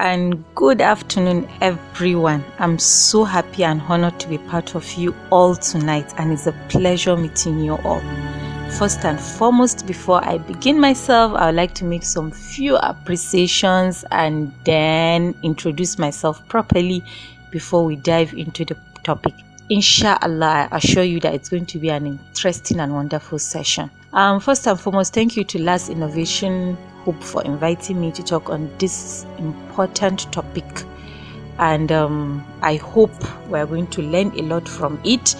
and good afternoon, everyone. I'm so happy and honored to be part of you all tonight, and it's a pleasure meeting you all. First and foremost, before I begin myself, I would like to make some few appreciations and then introduce myself properly before we dive into the topic. Inshallah, I assure you that it's going to be an interesting and wonderful session. First and foremost, thank you to Last Innovation Hub for inviting me to talk on this important topic, and I hope we're going to learn a lot from it.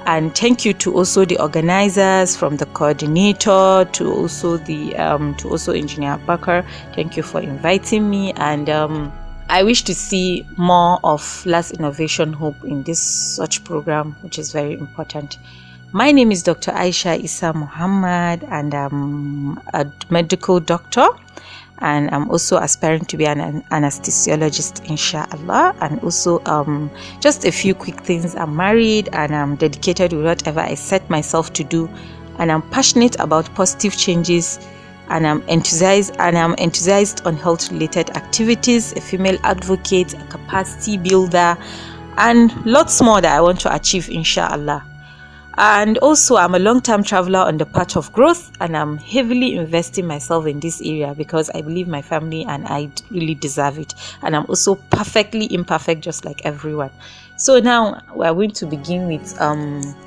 And thank you to also the organizers, from the coordinator to also Engineer Bakar. Thank you for inviting me, and I wish to see more of Last Innovation Hub in this such program, which is very important. My name is Dr. Aisha Isah Muhammad, and I'm a medical doctor, and I'm also aspiring to be an anesthesiologist, inshallah. And also just a few quick things: I'm married and I'm dedicated to whatever I set myself to do, and I'm passionate about positive changes, and I'm enthusiastic on health related activities, a female advocate, a capacity builder, and lots more that I want to achieve, inshallah. And also, I'm a long-term traveler on the path of growth, and I'm heavily investing myself in this area because I believe my family and I really deserve it. And I'm also perfectly imperfect, just like everyone. So now we're going to begin with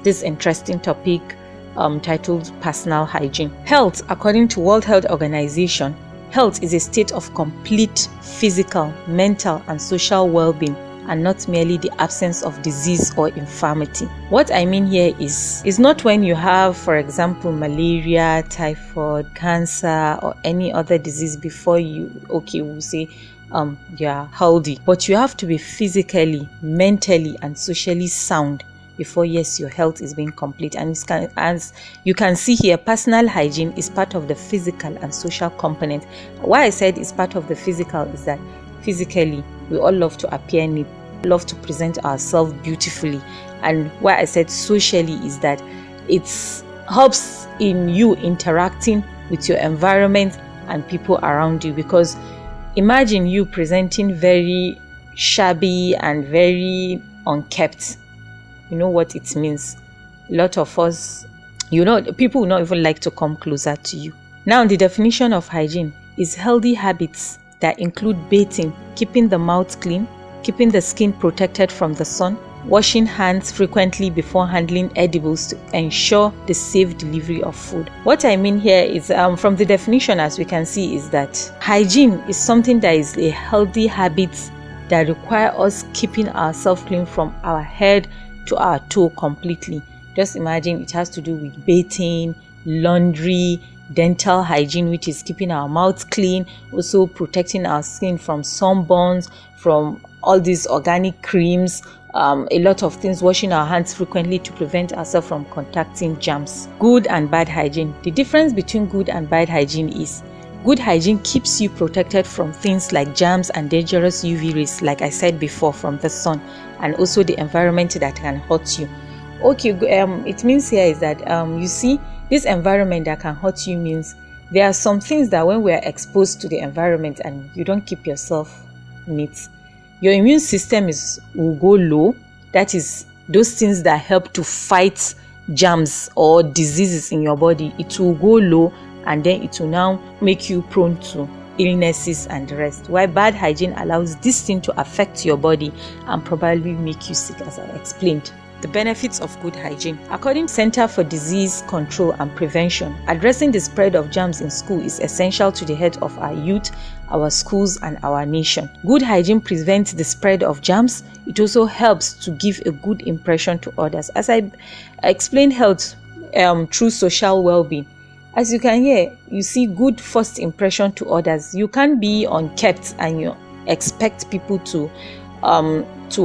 this interesting topic titled personal hygiene. Health, according to World Health Organization, health is a state of complete physical, mental, and social well-being, and not merely the absence of disease or infirmity. What I mean here is not when you have, for example, malaria, typhoid, cancer, or any other disease before we'll say you're healthy. But you have to be physically, mentally, and socially sound before, yes, your health is being complete. And as you can see here, personal hygiene is part of the physical and social component. Why I said it's part of the physical is that physically, we all love to appear neat, love to present ourselves beautifully. And why I said socially is that it helps in you interacting with your environment and people around you. Because imagine you presenting very shabby and very unkept. You know what it means. A lot of us, people will not even like to come closer to you. Now, the definition of hygiene is healthy habits that include bathing, keeping the mouth clean, keeping the skin protected from the sun, washing hands frequently before handling edibles to ensure the safe delivery of food. What I mean here is, from the definition, as we can see, is that hygiene is something that is a healthy habit that require us keeping ourselves clean from our head to our toe completely. Just imagine it has to do with bathing, laundry, dental hygiene, which is keeping our mouth clean, also protecting our skin from sunburns, from all these organic creams, a lot of things, washing our hands frequently to prevent ourselves from contacting germs. Good and bad hygiene. The difference between good and bad hygiene is good hygiene keeps you protected from things like germs and dangerous UV rays, like I said before, from the sun, and also the environment that can hurt you. Okay, it means here is that you see, this environment that can hurt you means there are some things that when we are exposed to the environment and you don't keep yourself neat, your immune system will go low. That is, those things that help to fight germs or diseases in your body, it will go low, and then it will now make you prone to illnesses and the rest. While bad hygiene allows this thing to affect your body and probably make you sick, as I explained. The benefits of good hygiene. According to Center for Disease Control and Prevention, addressing the spread of germs in school is essential to the health of our youth, our schools, and our nation. Good hygiene prevents the spread of germs. It also helps to give a good impression to others. As I explained health through social well-being, as you can hear, you see good first impression to others. You can't be unkept and you expect people to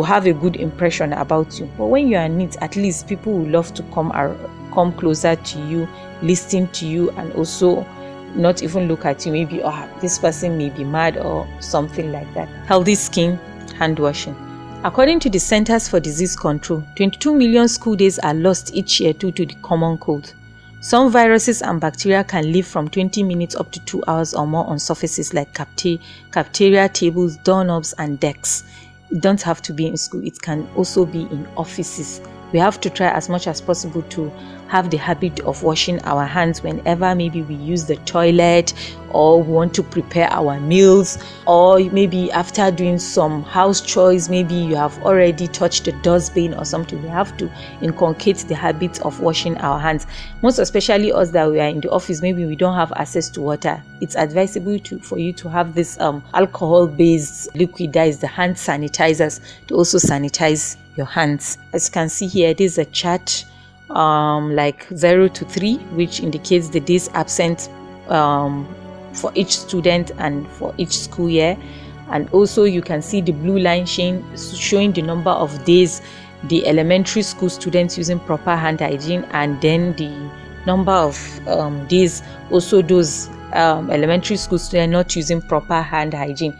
have a good impression about you. But when you are neat, at least people will love to come closer to you, listen to you, and also not even look at you. Maybe, this person may be mad or something like that. Healthy skin, hand washing. According to the Centers for Disease Control, 22 million school days are lost each year due to the common cold. Some viruses and bacteria can live from 20 minutes up to 2 hours or more on surfaces like cafeteria tables, doorknobs, and desks. It don't have to be in school. It can also be in offices. We have to try as much as possible to have the habit of washing our hands whenever maybe we use the toilet, or we want to prepare our meals, or maybe after doing some house chores, maybe you have already touched the dustbin or something. We have to inculcate the habit of washing our hands. Most especially us that we are in the office, maybe we don't have access to water. It's advisable for you to have this alcohol-based liquid, that is the hand sanitizers, to also sanitize your hands. As you can see here, this is a chart like 0 to 3, which indicates the days absent for each student and for each school year. And also you can see the blue line showing the number of days the elementary school students using proper hand hygiene, and then the number of days also those elementary school students not using proper hand hygiene.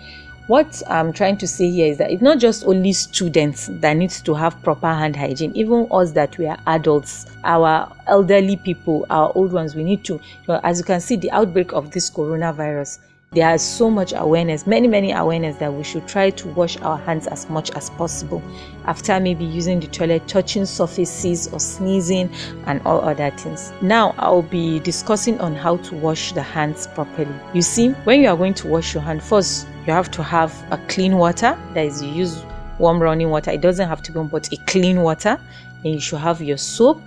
What I'm trying to say here is that it's not just only students that needs to have proper hand hygiene. Even us that we are adults, our elderly people, our old ones, we need to, as you can see, the outbreak of this coronavirus, there is so much awareness, many awareness, that we should try to wash our hands as much as possible after maybe using the toilet, touching surfaces or sneezing and all other things. Now I'll be discussing on how to wash the hands properly. You see, when you are going to wash your hand, first you have to have a clean water. That is, you use warm running water. It doesn't have to be, but a clean water. And you should have your soap.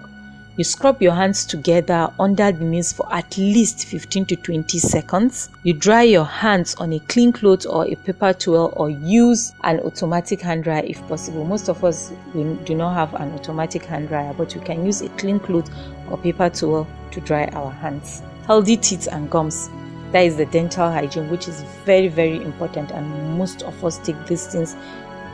You scrub your hands together under the nails for at least 15 to 20 seconds. You dry your hands on a clean cloth or a paper towel, or use an automatic hand dryer if possible. Most of us do not have an automatic hand dryer, but you can use a clean cloth or paper towel to dry our hands. Healthy teeth and gums. That is the dental hygiene, which is very important, and most of us take these things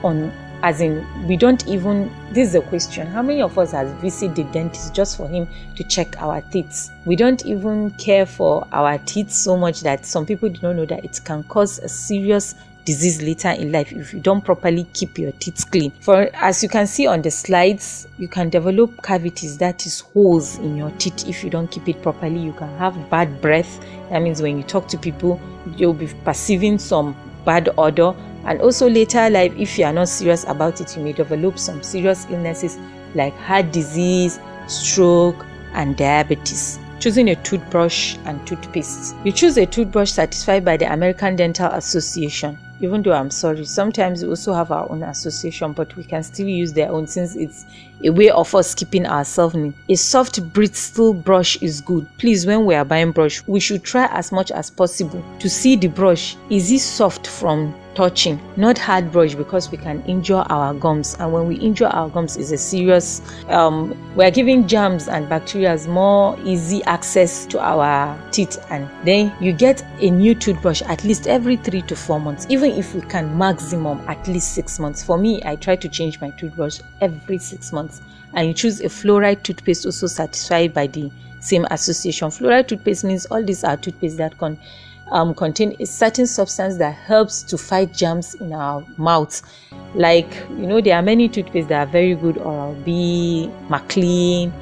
on, as in, we don't even, this is a question, how many of us has visited the dentist just for him to check our teeth? We don't even care for our teeth so much that some people do not know that it can cause a serious disease later in life if you don't properly keep your teeth clean. For, as you can see on the slides, you can develop cavities, that is holes in your teeth, if you don't keep it properly. You can have bad breath. That means when you talk to people, you'll be perceiving some bad odor. And also later life, if you are not serious about it, you may develop some serious illnesses like heart disease, stroke, and diabetes. Choosing a toothbrush and toothpaste. You choose a toothbrush certified by the American Dental Association. Even though I'm sorry, sometimes we also have our own association, but we can still use their own, since it's a way of us keeping ourselves neat. A soft bristle brush is good. Please, when we are buying brush, we should try as much as possible to see the brush. Is it soft from touching, not hard brush, because we can injure our gums, and when we injure our gums, is a serious we are giving germs and bacteria more easy access to our teeth. And then you get a new toothbrush at least every 3 to 4 months, even if we can maximum at least 6 months. For me, I try to change my toothbrush every 6 months. And you choose a fluoride toothpaste, also certified by the same association. Fluoride toothpaste means all these are toothpaste that contain a certain substance that helps to fight germs in our mouth. Like, you know, there are many toothpaste that are very good: Oral-B, McLean,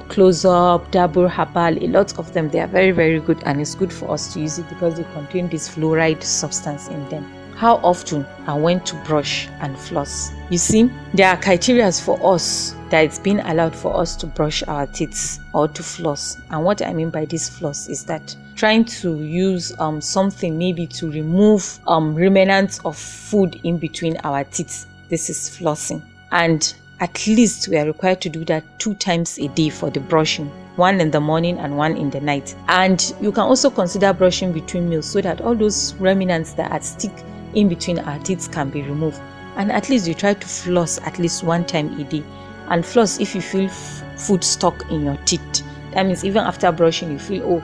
Close Up, Dabur, Herbal. A lot of them, they are very good, and it's good for us to use it because they contain this fluoride substance in them. How often and when to brush and floss. You see, there are criteria for us that it's been allowed for us to brush our teeth or to floss. And what I mean by this floss is that trying to use something maybe to remove remnants of food in between our teeth. This is flossing. And at least we are required to do that 2 times a day for the brushing. 1 in the morning and 1 in the night. And you can also consider brushing between meals so that all those remnants that are stick in between our teeth can be removed. And at least you try to floss at least 1 time a day. And floss if you feel food stuck in your teeth. That means even after brushing, you feel,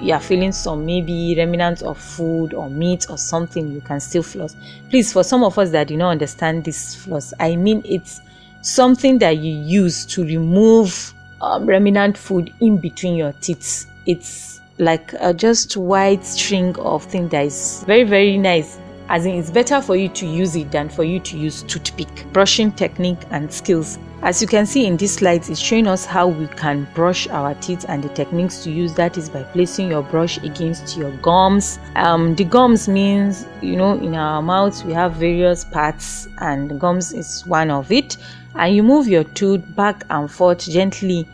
you are feeling some maybe remnants of food or meat or something, you can still floss. Please, for some of us that do not understand this floss, I mean it's something that you use to remove remnant food in between your teeth. It's like a just white string of thing that is very nice. As in, it's better for you to use it than for you to use toothpick. Brushing technique and skills. As you can see in this slide, it's showing us how we can brush our teeth and the techniques to use. That is by placing your brush against your gums. The gums means, in our mouth we have various parts, and the gums is one of it. And you move your tooth back and forth gently,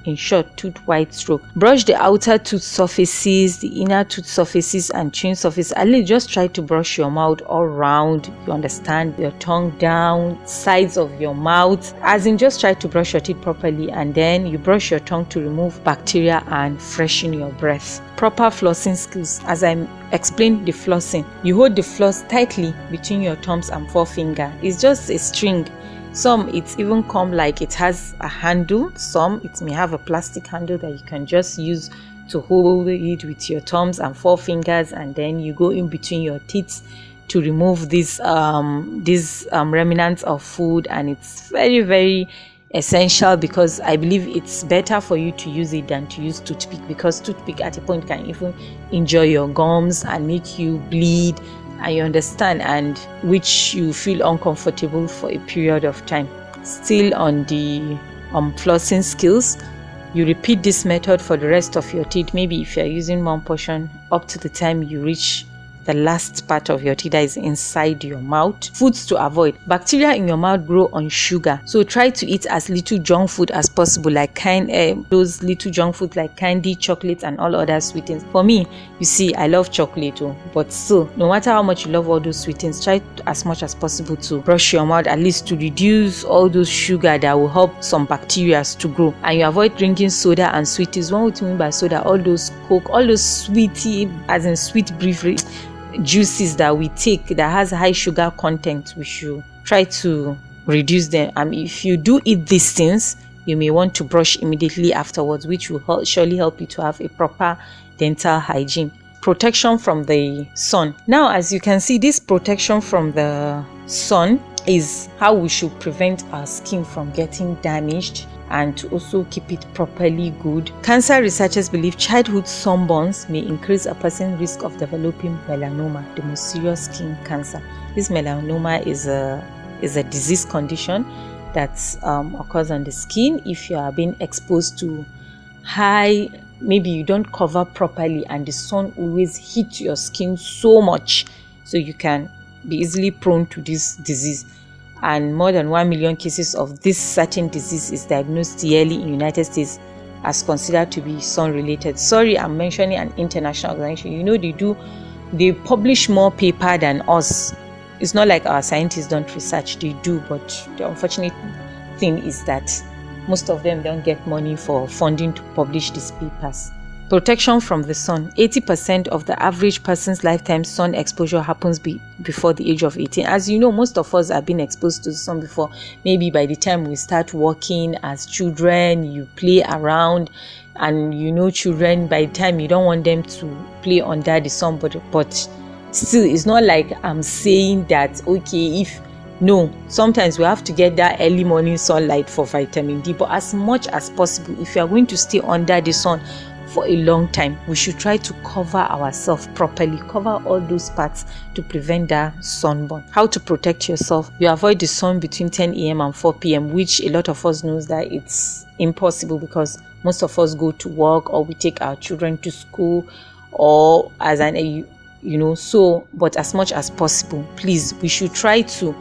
in short, tooth white stroke. Brush the outer tooth surfaces, the inner tooth surfaces, and chin surface. At least just try to brush your mouth all round. You understand? Your tongue down, sides of your mouth. As in, just try to brush your teeth properly, and then you brush your tongue to remove bacteria and freshen your breath. Proper flossing skills. As I explained the flossing, you hold the floss tightly between your thumbs and forefinger. It's just a string. Some it's even come like it has a handle. Some it may have a plastic handle that you can just use to hold it with your thumbs and forefingers, and then you go in between your teeth to remove these remnants of food. And it's very, very essential, because I believe it's better for you to use it than to use toothpick, because toothpick at a point can even injure your gums and make you bleed, and you understand, and which you feel uncomfortable for a period of time. Still on the flossing skills, you repeat this method for the rest of your teeth. Maybe if you're using one portion, up to the time you reach the last part of your teeth that is inside your mouth. Foods to avoid. Bacteria in your mouth grow on sugar, so try to eat as little junk food as possible, like those little junk food like candy, chocolate, and all other sweet things. For me, you see, I love chocolate but still, no matter how much you love all those sweet things, try as much as possible to brush your mouth, at least to reduce all those sugar that will help some bacteria to grow. And you avoid drinking soda and sweeties. What we mean by soda, all those Coke, all those sweetie, as in sweet beverage juices that we take that has high sugar content, we should try to reduce them. If you do eat these things, you may want to brush immediately afterwards, which will surely help you to have a proper dental hygiene. Protection from the sun. Now, as you can see, this protection from the sun is how we should prevent our skin from getting damaged, and to also keep it properly good. Cancer researchers believe childhood sunburns may increase a person's risk of developing melanoma, the most serious skin cancer. This melanoma is a disease condition that occurs on the skin if you are being exposed to high, maybe you don't cover properly and the sun always hits your skin so much, so you can be easily prone to this disease. And more than 1 million cases of this certain disease is diagnosed yearly in the United States as considered to be sun-related. Sorry, I'm mentioning an international organization. They publish more paper than us. It's not like our scientists don't research, they do, but the unfortunate thing is that most of them don't get money for funding to publish these papers. Protection from the sun. 80% of the average person's lifetime sun exposure happens before the age of 18. As you know, most of us have been exposed to the sun before. Maybe by the time we start working as children, you play around, and children, by the time you don't want them to play under the sun, but still, it's not like I'm saying that, okay, sometimes we have to get that early morning sunlight for vitamin D, but as much as possible, if you are going to stay under the sun for a long time, we should try to cover ourselves properly, cover all those parts to prevent that sunburn. How to protect yourself? You avoid the sun between 10 a.m. and 4 p.m., which a lot of us knows that it's impossible because most of us go to work or we take our children to school, or as but as much as possible, please, we should try to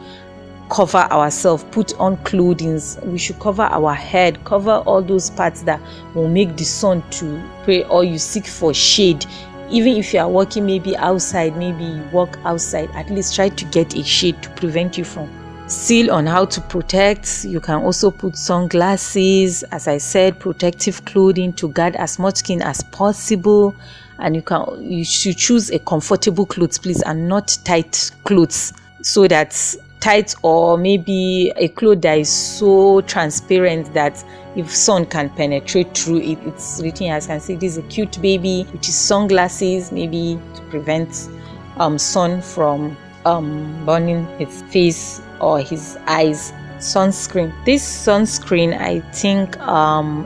cover ourselves, put on clothing. We should cover our head, cover all those parts that will make the sun to pray, or you seek for shade. Even if you are working maybe outside, maybe you work outside, at least try to get a shade to prevent you from. Still on how to protect, you can also put sunglasses, as I said, protective clothing to guard as much skin as possible. And you should choose a comfortable clothes, please, and not tight clothes, so that tight, or maybe a cloth that is so transparent that if sun can penetrate through it, it's written, as I can see, this is a cute baby with his sunglasses, maybe to prevent sun from burning his face or his eyes. Sunscreen. This sunscreen, I think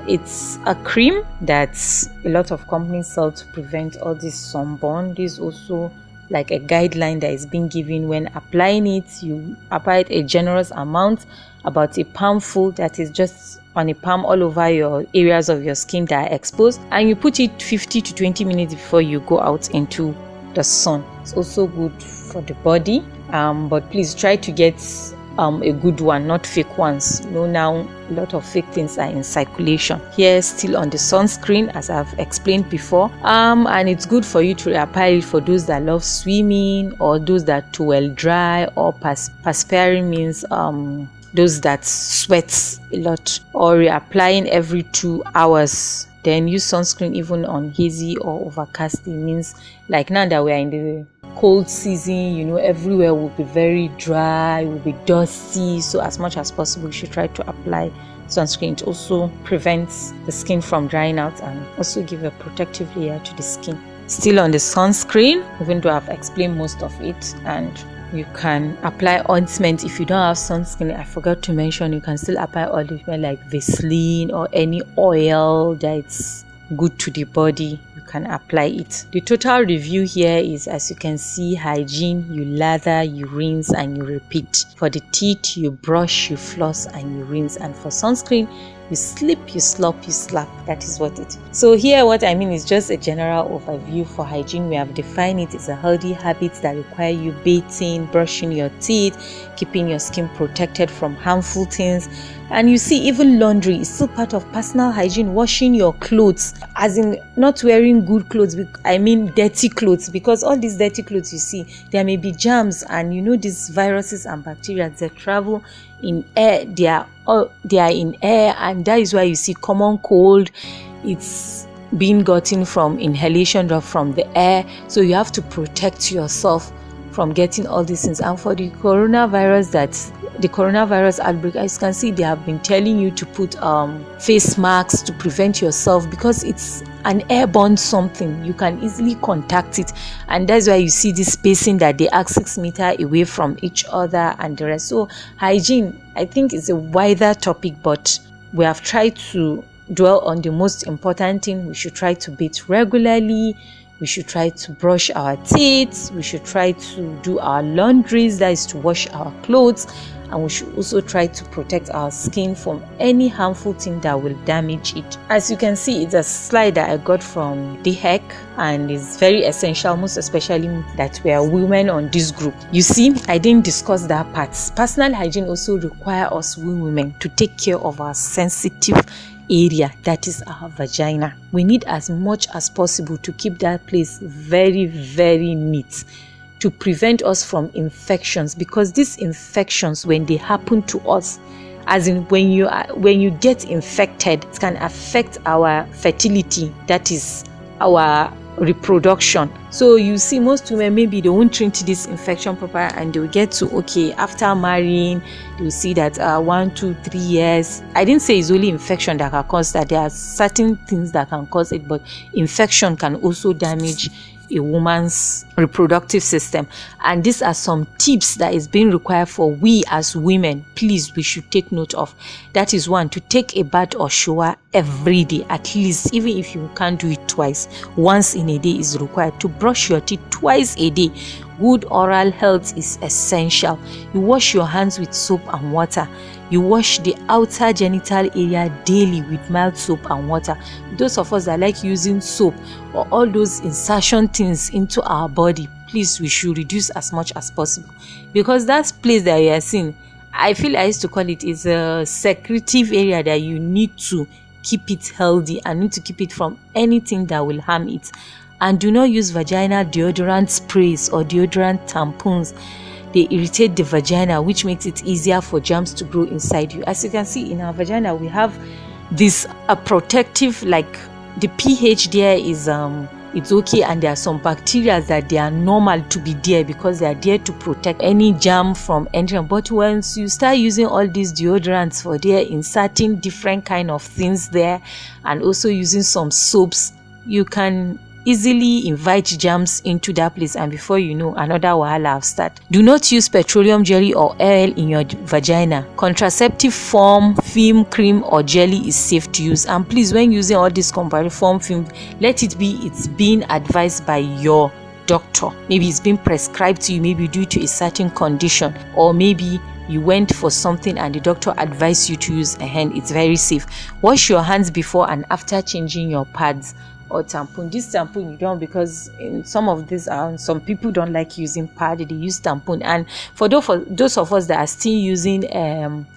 it's a cream that a lot of companies sell to prevent all this sunburn. This also like a guideline that is being given. When applying it, you apply it a generous amount, about a palmful, that is just on a palm all over your areas of your skin that are exposed, and you put it 50 to 20 minutes before you go out into the sun. It's also good for the body, but please try to get a good one, not fake ones. Now a lot of fake things are in circulation. Here, still on the sunscreen, as I've explained before, and it's good for you to apply it for those that love swimming, or those that too well dry, or perspiring means those that sweat a lot, or reapplying every 2 hours. Then use sunscreen even on hazy or overcast. It means like now that we are in the cold season, everywhere will be very dry, will be dusty. So as much as possible, you should try to apply sunscreen. It also prevents the skin from drying out and also give a protective layer to the skin. Still on the sunscreen, even though I've explained most of it, and you can apply ointment if you don't have sunscreen. I forgot to mention, you can still apply ointment like Vaseline or any oil that's good to the body. You can apply it. The total review here is, as you can see, hygiene: you lather, you rinse, and you repeat. For the teeth, you brush, you floss, and you rinse. And for sunscreen, you slip, you slop, you slap. That is what it is. So here, what I mean is just a general overview. For hygiene, we have defined it as a healthy habit that require you bathing, brushing your teeth, keeping your skin protected from harmful things. And you see, even laundry is still part of personal hygiene. Washing your clothes, as in not wearing good clothes, I mean dirty clothes, because all these dirty clothes you see, there may be germs, and these viruses and bacteria that travel in air. They are in air, and that is why you see common cold. It's being gotten from inhalation or from the air. So you have to protect yourself from getting all these things. And for the coronavirus outbreak, as you can see, they have been telling you to put face masks to prevent yourself, because it's an airborne something. You can easily contact it, and that's why you see this spacing that they ask 6 meters away from each other and the rest. So hygiene, I think, is a wider topic, but we have tried to dwell on the most important thing. We should try to bathe regularly. We should try to brush our teeth. We should try to do our laundries, that is to wash our clothes. And we should also try to protect our skin from any harmful thing that will damage it. As you can see, it's a slide that I got from The Heck, and it's very essential, most especially that we are women on this group. You see, I didn't discuss that part. Personal hygiene also requires us women to take care of our sensitive area, that is our vagina. We need as much as possible to keep that place very, very neat, to prevent us from infections, because these infections, when they happen to us, as in when you get infected, it can affect our fertility, that is our reproduction. So you see, most women, maybe they won't treat this infection proper, and they'll get to, after marrying, they'll see that 1, 2, 3 years. I didn't say it's only infection that can cause that. There are certain things that can cause it, but infection can also damage a woman's reproductive system. And these are some tips that is being required for we as women. Please, we should take note of. That is one, to take a bath or shower every day, at least. Even if you can't do it twice, once in a day is required. To brush your teeth twice a day. Good oral health is essential. You wash your hands with soap and water. You wash the outer genital area daily with mild soap and water. Those of us that like using soap or all those insertion things into our body, please, we should reduce as much as possible, because that place that you are seeing, I feel I used to call it, is a secretive area that you need to keep it healthy and need to keep it from anything that will harm it. And do not use vaginal deodorant sprays or deodorant tampons. They irritate the vagina, which makes it easier for germs to grow inside you. As you can see, in our vagina, we have this protective, like the pH there is it's okay, and there are some bacteria that they are normal to be there because they are there to protect any germ from entering. But once you start using all these deodorants for there, inserting different kind of things there, and also using some soaps, you can easily invite germs into that place, and before you know, another wahala will start. Do not use petroleum jelly or oil in your vagina. Contraceptive foam, film, cream or jelly is safe to use, and please, when using all this contraceptive foam, film, let it be it's being advised by your doctor. Maybe it's been prescribed to you, maybe due to a certain condition, or maybe you went for something and the doctor advised you to use a hand. It's very safe. Wash your hands before and after changing your pads or tampon. This tampon you don't, because in some of these some people don't like using pad, they use tampon. And for those of us that are still using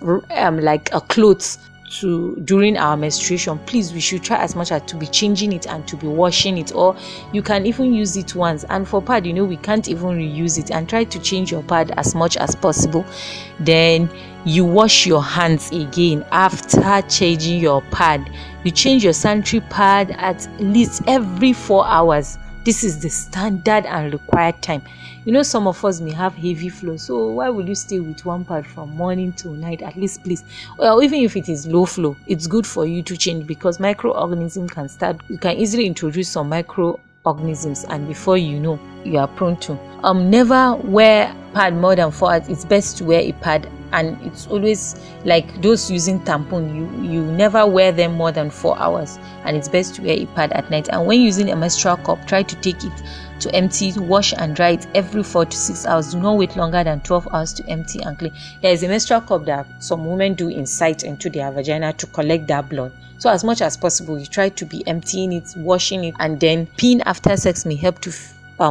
like a clothes during our menstruation, please, we should try as much as to be changing it and to be washing it, or you can even use it once. And for pad, we can't even reuse it, and try to change your pad as much as possible. Then you wash your hands again after changing your pad. You change your sanitary pad at least every 4 hours. This is the standard and required time. Some of us may have heavy flow, so why would you stay with one pad from morning till night? At least, please, well, even if it is low flow, it's good for you to change, because microorganisms you can easily introduce some microorganisms, and before you know, you are prone to never wear pad more than 4 hours. It's best to wear a pad, and it's always like those using tampon, you never wear them more than 4 hours, and it's best to wear a pad at night. And when using a menstrual cup, try to take it to empty, wash and dry it every 4 to 6 hours. Do not wait longer than 12 hours to empty and clean. There is a menstrual cup that some women do insert into their vagina to collect that blood. So as much as possible, you try to be emptying it, washing it, and then peeing after sex may help to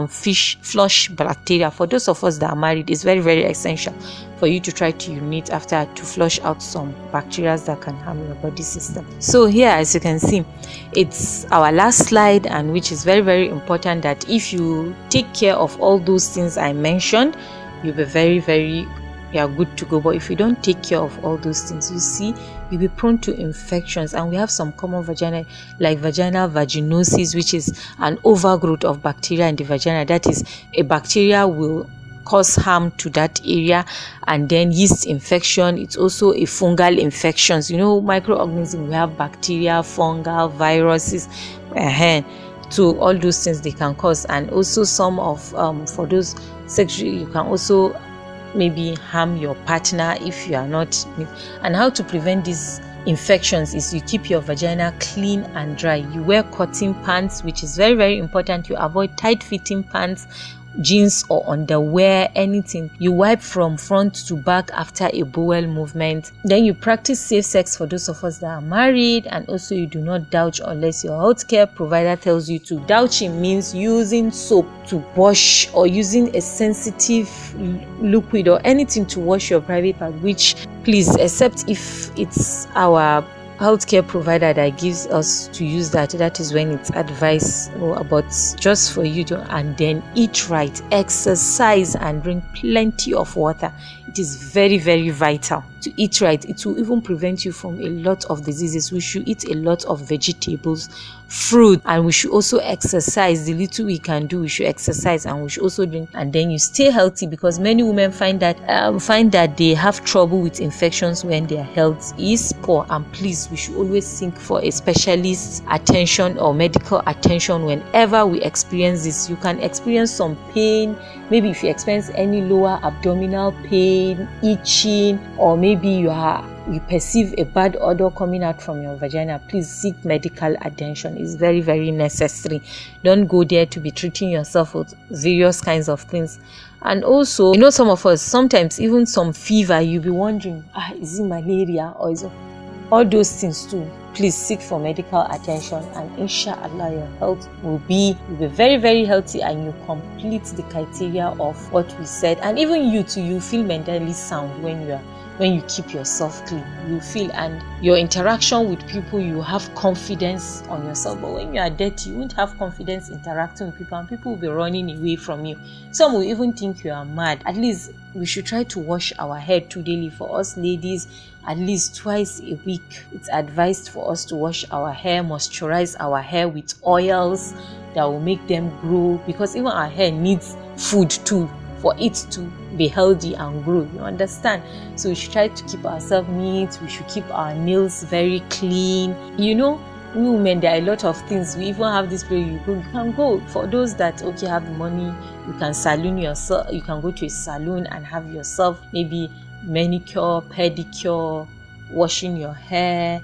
flush bacteria. For those of us that are married, it's very, very essential for you to try to urinate after to flush out some bacteria that can harm your body system. So here, as you can see, it's our last slide, and which is very, very important, that if you take care of all those things I mentioned, you'll be very, very good to go. But if you don't take care of all those things, you see, you'll be prone to infections. And we have some common vaginal vaginosis, which is an overgrowth of bacteria in the vagina. That is, a bacteria will cause harm to that area. And then yeast infection, it's also a fungal infections. Microorganisms, we have bacteria, fungal, viruses, so all those things they can cause. And also some of for those sexual, you can also maybe harm your partner if you are not. And how to prevent these infections is you keep your vagina clean and dry. You wear cotton pants, which is very, very important. You avoid tight fitting pants, jeans or underwear, anything. You wipe from front to back after a bowel movement. Then you practice safe sex for those of us that are married, and also you do not douche unless your healthcare provider tells you to. Douching means using soap to wash, or using a sensitive liquid or anything to wash your private part, which, please, except if it's our healthcare provider that gives us to use that is when it's advised, about just for you to. And then eat right, exercise, and drink plenty of water. It is very, very vital to eat right. It will even prevent you from a lot of diseases. We should eat a lot of vegetables, fruit, and we should also exercise. The little we can do, we should exercise, and we should also drink. And then you stay healthy, because many women find that they have trouble with infections when their health is poor. And please, we should always seek for a specialist attention or medical attention whenever we experience this. You can experience some pain, maybe if you experience any lower abdominal pain, itching, or maybe you perceive a bad odor coming out from your vagina, please seek medical attention. It's very, very necessary. Don't go there to be treating yourself with various kinds of things. And also, some of us, sometimes even some fever, you'll be wondering, is it malaria, or is it all those things too? Please seek for medical attention, and inshallah your health will be very, very healthy, and you complete the criteria of what we said. And even you too, you feel mentally sound when you keep yourself clean. You feel, and your interaction with people, you have confidence on yourself. But when you are dirty, you won't have confidence interacting with people, and people will be running away from you. Some will even think you are mad. At least we should try to wash our hair daily. For us ladies, at least twice a week, it's advised for us to wash our hair, moisturize our hair with oils that will make them grow, because even our hair needs food too for it to be healthy and grow, you understand? So we should try to keep ourselves neat. We should keep our nails very clean. We women, there are a lot of things. We even have this place you can go. For those that have the money, you can salon yourself. You can go to a salon and have yourself maybe manicure, pedicure, washing your hair,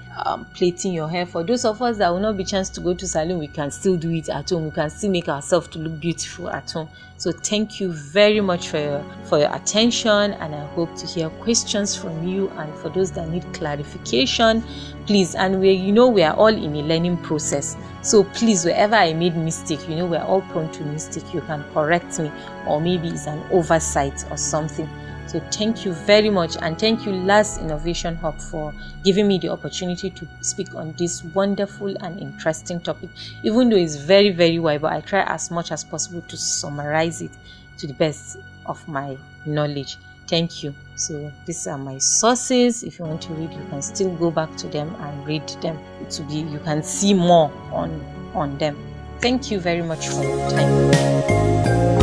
plaiting your hair. For those of us that will not be chance to go to salon, we can still do it at home. We can still make ourselves to look beautiful at home. So thank you very much for your attention, and I hope to hear questions from you. And for those that need clarification, please, and we are all in a learning process. So please, wherever I made mistake, we're all prone to mistake. You can correct me, or maybe it's an oversight or something. So thank you very much, and thank you Last Innovation Hub for giving me the opportunity to speak on this wonderful and interesting topic. Even though it's very, very wide, but I try as much as possible to summarize it to the best of my knowledge. Thank you. So these are my sources. If you want to read, you can still go back to them and read them. You can see more on them. Thank you very much for your time.